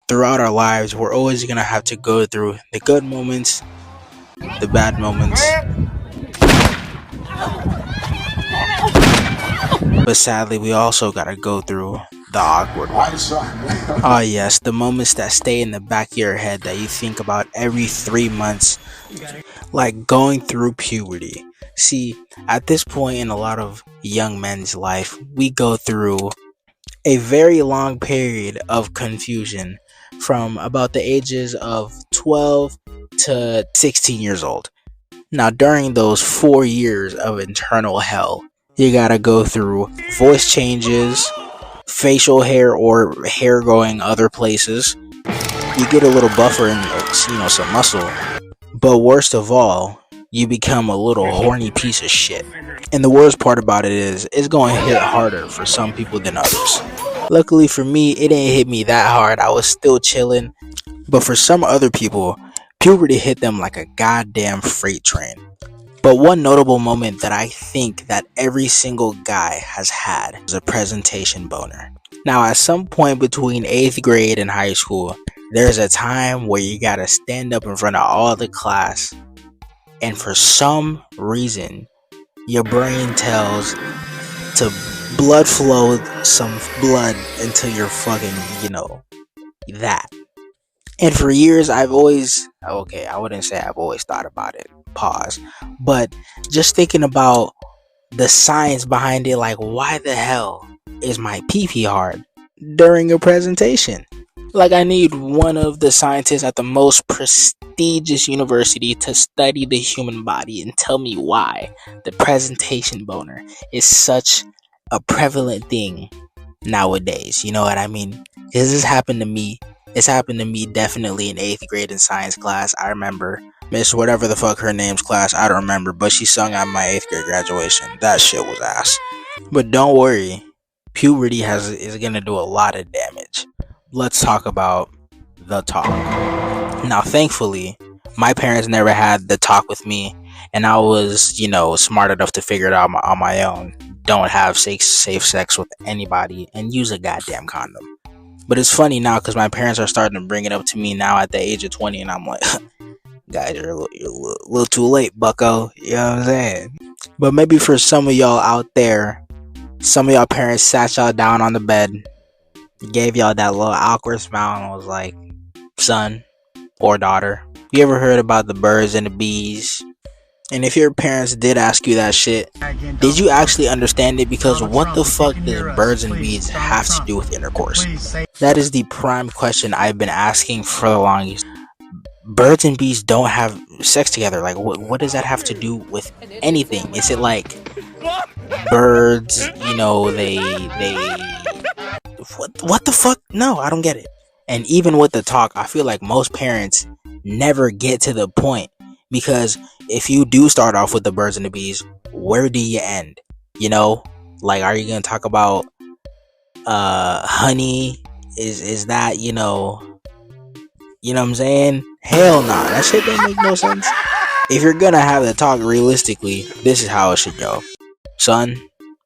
throughout our lives, we're always gonna have to go through the good moments, the bad moments, but sadly, we also gotta go through the awkward ones. Ah, yes, the moments that stay in the back of your head that you think about every 3 months, like going through puberty. See, at this point in a lot of young men's life, we go through a very long period of confusion from about the ages of 12 to 16 years old. Now, during those 4 years of internal hell, you gotta go through voice changes, facial hair or hair growing other places. You get a little buffer and some muscle. But worst of all, you become a little horny piece of shit. And the worst part about it is, it's going to hit harder for some people than others. Luckily for me, it didn't hit me that hard. I was still chilling. But for some other people, puberty hit them like a goddamn freight train. But one notable moment that I think that every single guy has had is a presentation boner. Now, at some point between 8th grade and high school, there's a time where you gotta stand up in front of all the class, and for some reason, your brain tells to blood flow some blood into your fucking, that. And for years, I wouldn't say I've always thought about it, pause, but just thinking about the science behind it, like, why the hell is my pee-pee hard during a presentation? Like, I need one of the scientists at the most prestigious university to study the human body and tell me why the presentation boner is such a prevalent thing nowadays. You know what I mean? Because this happened to me. It's happened to me definitely in 8th grade in science class. I remember Miss whatever the fuck her name's class. I don't remember, but she sung at my 8th grade graduation. That shit was ass. But don't worry, puberty is gonna do a lot of damage. Let's talk about the talk. Now, thankfully, my parents never had the talk with me, and I was, smart enough to figure it out on my own. Don't have safe sex with anybody, and use a goddamn condom. But it's funny now because my parents are starting to bring it up to me now at the age of 20, and I'm like, guys, you're a little too late, bucko. You know what I'm saying? But maybe for some of y'all out there, some of y'all parents sat y'all down on the bed, gave y'all that little awkward smile, and was like, son or daughter, you ever heard about the birds and the bees? And if your parents did ask you that shit, did you actually understand it? Because what the fuck does birds and bees have to do with intercourse? That is the prime question I've been asking for the longest. Birds and bees don't have sex together. Like, what does that have to do with anything? Is it like birds, they what the fuck? No, I don't get it. And even with the talk, I feel like most parents never get to the point, because if you do start off with the birds and the bees, where do you end? Like, are you gonna talk about honey? Is that you know what I'm saying? Hell nah, that shit don't make no sense. If you're gonna have the talk realistically, this is how it should go. Son,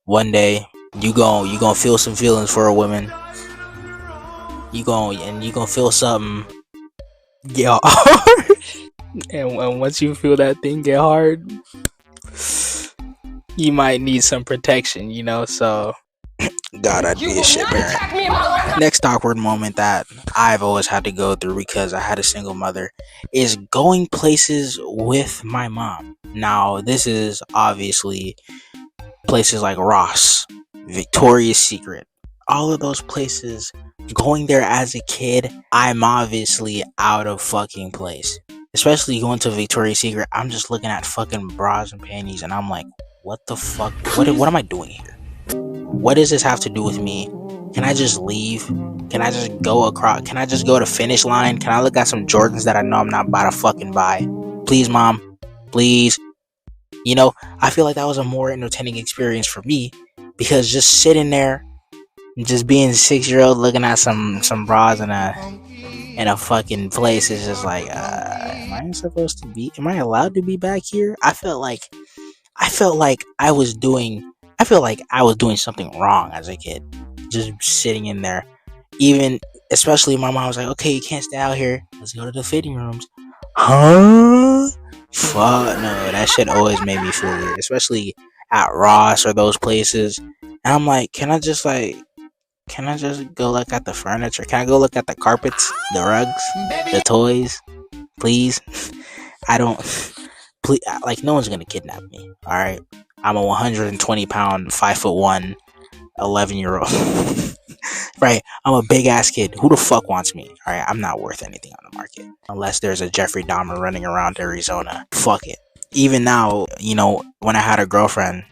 one day you gonna feel some feelings for a woman. You gonna feel something get hard. and once you feel that thing get hard, you might need some protection, so God, I'd be a shit parent. Next awkward moment that I've always had to go through because I had a single mother is going places with my mom. Now, this is obviously places like Ross, Victoria's Secret, all of those places. Going there as a kid, I'm obviously out of fucking place. Especially going to Victoria's Secret, I'm just looking at fucking bras and panties, and I'm like, what the fuck? What am I doing here? What does this have to do with me? Can I just leave? Can I just go across? Can I just go to finish line? Can I look at some Jordans that I know I'm not about to fucking buy? Please, mom. Please. I feel like that was a more entertaining experience for me, because just sitting there, just being a 6-year-old looking at some bras in a fucking place is just like, am I allowed to be back here? I felt like I was doing something wrong as a kid, just sitting in there. Even especially my mom was like, okay, you can't stay out here. Let's go to the fitting rooms. Huh? Fuck no, that shit always made me feel weird, especially at Ross or those places. And I'm like, can I just go look at the furniture? Can I go look at the carpets, the rugs, the toys, please? I don't, please, like, no one's gonna kidnap me. All right, I'm a 120 pound, 5'1", 11-year-old. Right, I'm a big ass kid. Who the fuck wants me? All right, I'm not worth anything on the market unless there's a Jeffrey Dahmer running around Arizona. Fuck it. Even now, when I had a girlfriend,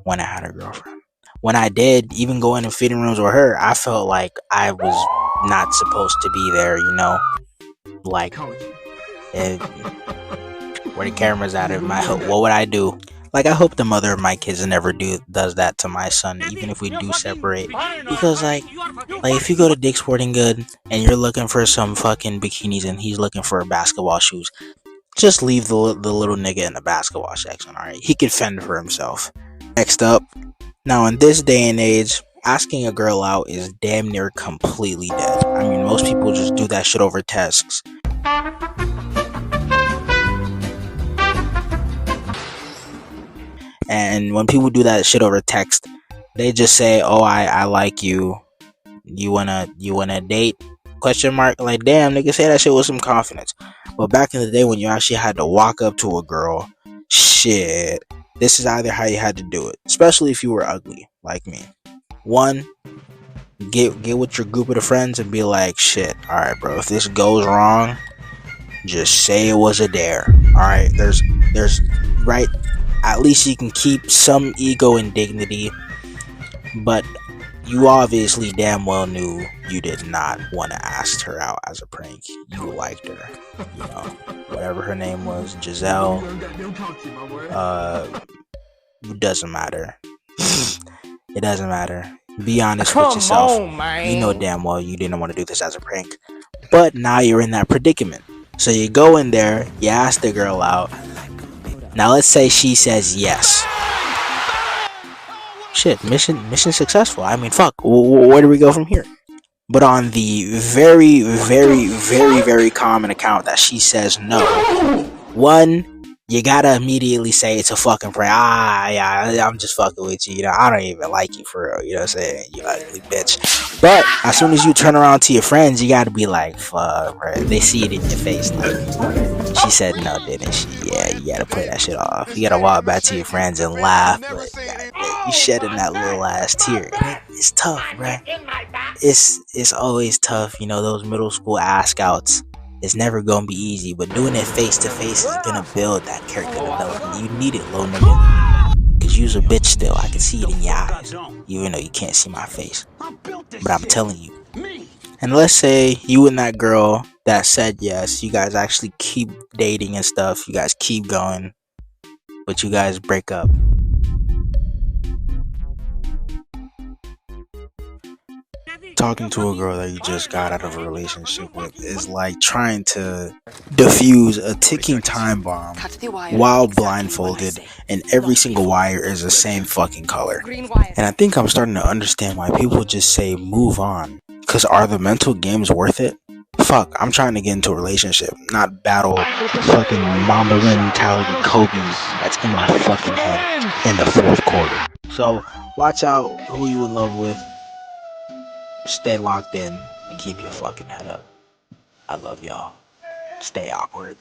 when I did even go into fitting rooms with her, I felt like I was not supposed to be there. Like, where the cameras at? What would I do? Like, I hope the mother of my kids never does that to my son, even if we do separate. Because like if you go to Dick's Sporting Good and you're looking for some fucking bikinis and he's looking for basketball shoes, just leave the little nigga in the basketball section. All right, he can fend for himself. Next up, now in this day and age, asking a girl out is damn near completely dead. I mean, most people just do that shit over texts. And when people do that shit over text, they just say, "Oh, I like you. You wanna date?" Question mark. Like, damn, nigga, say that shit with some confidence. But back in the day when you actually had to walk up to a girl, shit, this is either how you had to do it. Especially if you were ugly, like me. One, get with your group of the friends and be like, shit, alright, bro, if this goes wrong, just say it was a dare. Alright, there's right, at least you can keep some ego and dignity, but you obviously damn well knew you did not want to ask her out as a prank. You liked her, whatever her name was, Giselle. It doesn't matter. It doesn't matter. Be honest with yourself. You know damn well you didn't want to do this as a prank, but now you're in that predicament. So you go in there, you ask the girl out. Now let's say she says yes. Shit, mission successful. I mean, fuck. Where do we go from here? But on the very, very, very, very common account that she says no, one, you gotta immediately say it's a fucking prank. Yeah, I'm just fucking with you. I don't even like you for real. You know what I'm saying? You ugly bitch. But as soon as you turn around to your friends, you gotta be like, fuck, bro. They see it in your face. Like, she said no, didn't she? Yeah, you gotta play that shit off. You gotta walk back to your friends and laugh. But you shedding that little ass tear. It's tough, bro. It's always tough. Those middle school ask outs. It's never gonna be easy, but doing it face to face is gonna build that character development. You need it, little nigga. Cause you's a bitch still. I can see it in your eyes. Even though you can't see my face. But I'm telling you. And let's say you and that girl that said yes, you guys actually keep dating and stuff. You guys keep going. But you guys break up. Talking to a girl that you just got out of a relationship with is like trying to defuse a ticking time bomb while blindfolded, and every single wire is the same fucking color. And I think I'm starting to understand why people just say move on. Cause are the mental games worth it? Fuck, I'm trying to get into a relationship, not battle fucking Mamba mentality Kobe that's in my fucking head in the fourth quarter. So watch out who you in love with. Stay locked in and keep your fucking head up. I love y'all. Stay awkward.